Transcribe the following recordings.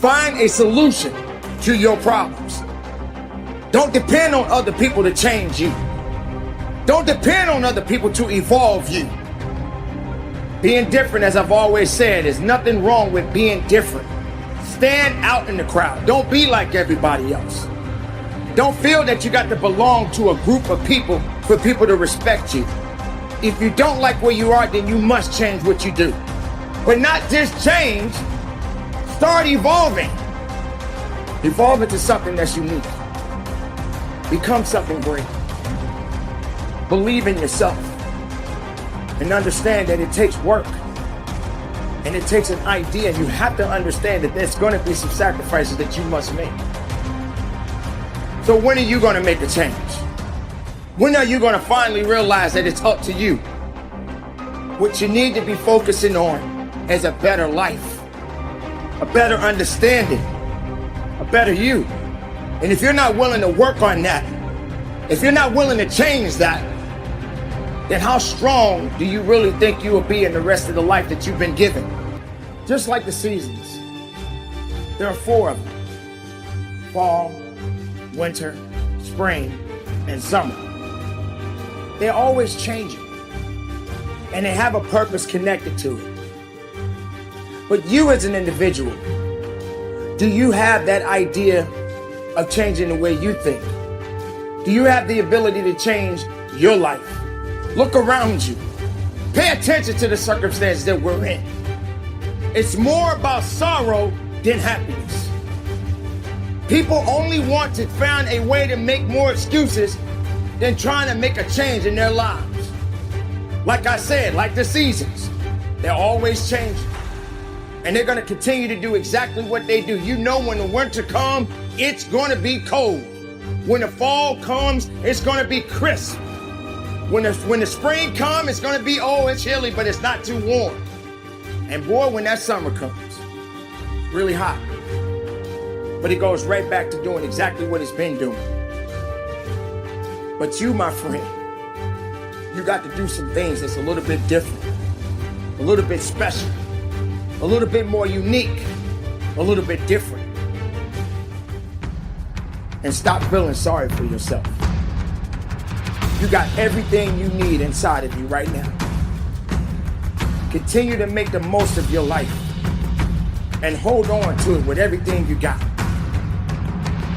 Find a solution to your problems. Don't depend on other people to change you. Don't depend on other people to evolve you. Being different, as I've always said, is nothing wrong with being different. Stand out in the crowd. Don't be like everybody else. Don't feel that you got to belong to a group of people for people to respect you. If you don't like where you are, then you must change what you do. But not just change, start evolving. Evolve into something that's unique. Become something great. Believe in yourself. And understand that it takes work. And it takes an idea. You have to understand that there's going to be some sacrifices that you must make. So when are you going to make a change? When are you going to finally realize that it's up to you? What you need to be focusing on is a better life, a better understanding, a better you. And if you're not willing to work on that, if you're not willing to change that, then how strong do you really think you will be in the rest of the life that you've been given? Just like the seasons, there are 4 of them: fall, winter, spring, and summer. They're always changing, and they have a purpose connected to it. But you as an individual, do you have that idea of changing the way you think? Do you have the ability to change your life? Look around you. Pay attention to the circumstances that we're in. It's more about sorrow than happiness. People only want to find a way to make more excuses than trying to make a change in their lives. Like I said, like the seasons, they're always changing. And they're gonna continue to do exactly what they do. You know, when the winter comes, it's gonna be cold. When the fall comes, it's gonna be crisp. When the spring comes, it's gonna be, oh, it's chilly, but it's not too warm. And boy, when that summer comes, really hot. But it goes right back to doing exactly what it's been doing. But you, my friend, you got to do some things that's a little bit different, a little bit special, a little bit more unique, a little bit different. And stop feeling sorry for yourself. You got everything you need inside of you right now. Continue to make the most of your life and hold on to it with everything you got,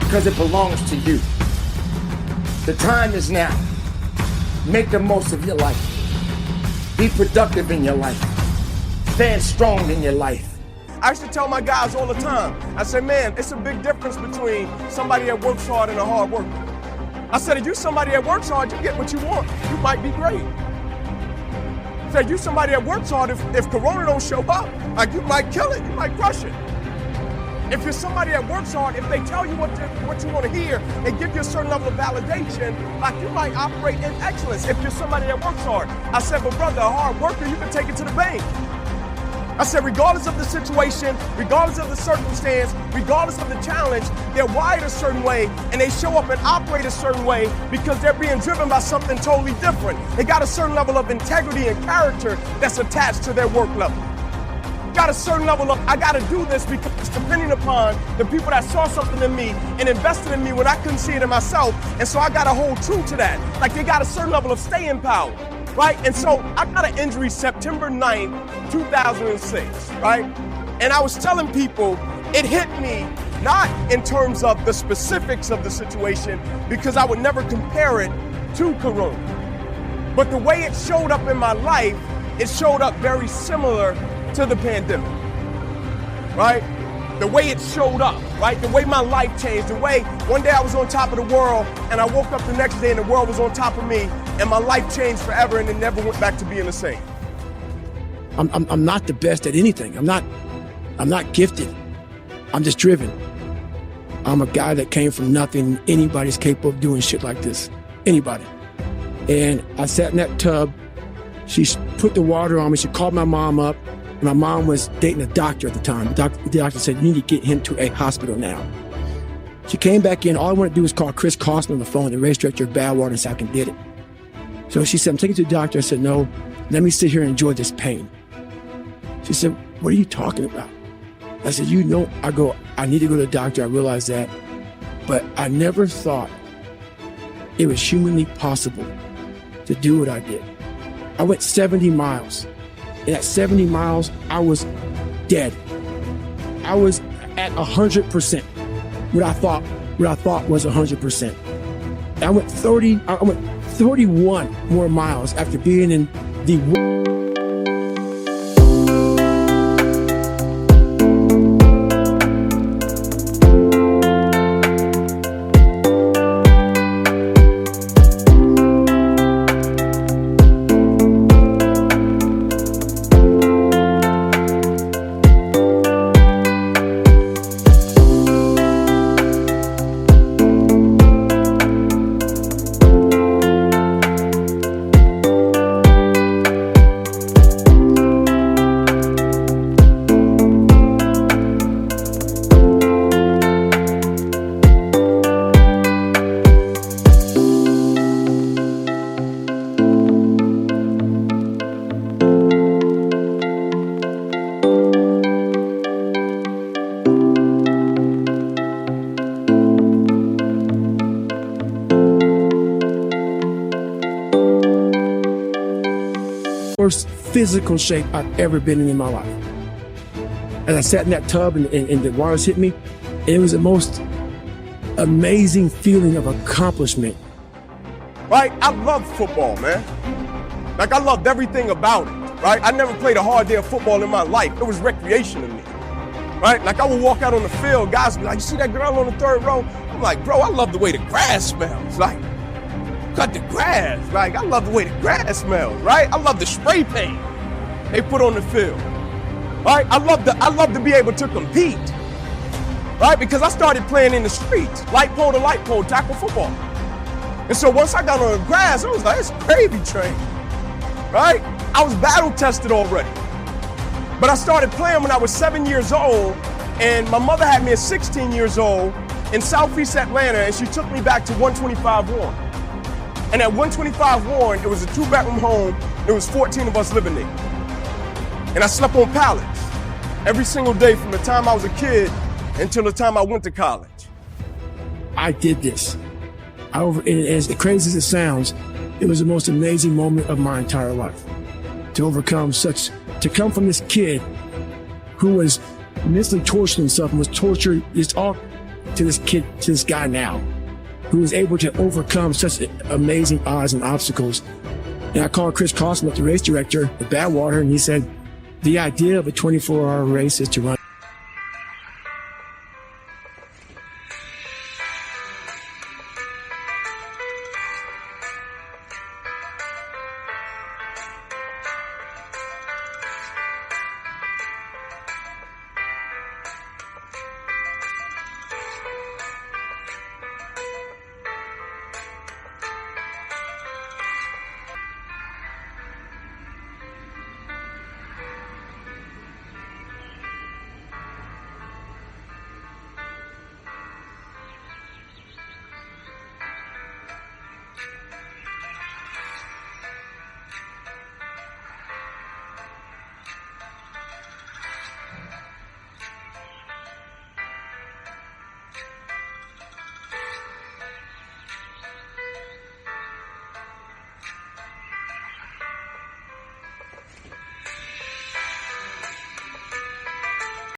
because it belongs to you. The time is now. Make the most of your life. Be productive in your life. Stand strong in your life. I used to tell my guys all the time, I said, man, it's a big difference between somebody that works hard and a hard worker. I said, if you're somebody that works hard, you get what you want. You might be great. I said, you somebody that works hard, if Corona don't show up, like, you might kill it, you might crush it. If you're somebody that works hard, if they tell you what you want to hear and give you a certain level of validation, like, you might operate in excellence if you're somebody that works hard. I said, but brother, a hard worker, you can take it to the bank. I said, regardless of the situation, regardless of the circumstance, regardless of the challenge, they're wired a certain way and they show up and operate a certain way because they're being driven by something totally different. They got a certain level of integrity and character that's attached to their work level. Got a certain level of, I gotta do this because it's depending upon the people that saw something in me and invested in me when I couldn't see it in myself. And so I gotta hold true to that. Like, they got a certain level of staying power. Right? And so I got an injury September 9th, 2006, right? And I was telling people it hit me not in terms of the specifics of the situation, because I would never compare it to Corona. But the way it showed up in my life, it showed up very similar to the pandemic, right? The way it showed up, right? The way my life changed, the way one day I was on top of the world and I woke up the next day and the world was on top of me and my life changed forever and it never went back to being the same. I'm not the best at anything. I'm not gifted. I'm just driven. I'm a guy that came from nothing. Anybody's capable of doing shit like this. Anybody. And I sat in that tub. She put the water on me. She called my mom up. My mom was dating a doctor at the time. The doctor said, you need to get him to a hospital now. She came back in. All I want to do is call Chris Costin on the phone, the race director of Badwater, and say I can get it. So she said, I'm taking it to the doctor. I said, no, let me sit here and enjoy this pain. She said, what are you talking about? I said, I need to go to the doctor. I realized that. But I never thought it was humanly possible to do what I did. I went 70 miles. And at 70 miles, I was dead. I was at 100%. What I thought was 100%. I went 31 more miles after being in the worst physical shape I've ever been in my life. As I sat in that tub and the waters hit me, it was the most amazing feeling of accomplishment. Right? I love football, man. Like, I loved everything about it, right? I never played a hard day of football in my life. It was recreation to me, right? Like, I would walk out on the field, guys would be like, you see that girl on the third row? I'm like, bro, I love the way the grass smells. Like, cut the grass. Like, I love the way the grass smells, right? I love the spray paint they put on the field, right? I love to be able to compete, right? Because I started playing in the streets, light pole to light pole, tackle football. And so once I got on the grass, I was like, it's a gravy train, right? I was battle tested already. But I started playing when I was 7 years old, and my mother had me at 16 years old in Southeast Atlanta, and she took me back to 125 Warren. And at 125 Warren, it was a 2-bedroom home. There was 14 of us living there. And I slept on pallets every single day from the time I was a kid until the time I went to college. I did this. And as crazy as it sounds, it was the most amazing moment of my entire life. To come from this kid who was mentally torturing himself and was tortured, it's all to this guy now, who was able to overcome such amazing odds and obstacles. And I called Chris Cosmo, the race director at Badwater, and he said, the idea of a 24-hour race is to run.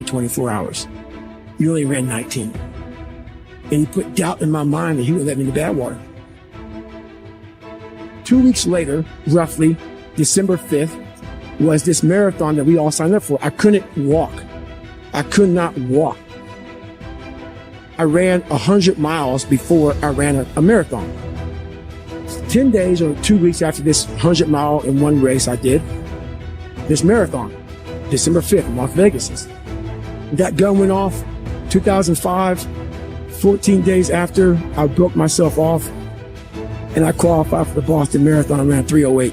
"24 hours. You only ran 19. And he put doubt in my mind that he would let me in the Badwater. 2 weeks later, roughly, December 5th, was this marathon that we all signed up for. I couldn't walk. I could not walk. I ran 100 miles before I ran a marathon. 10 days or 2 weeks after this 100 mile in one race I did, this marathon, December 5th, in Las Vegas. That gun went off 2005. 14 days after, I broke myself off and I qualified for the Boston Marathon. I ran 3:08.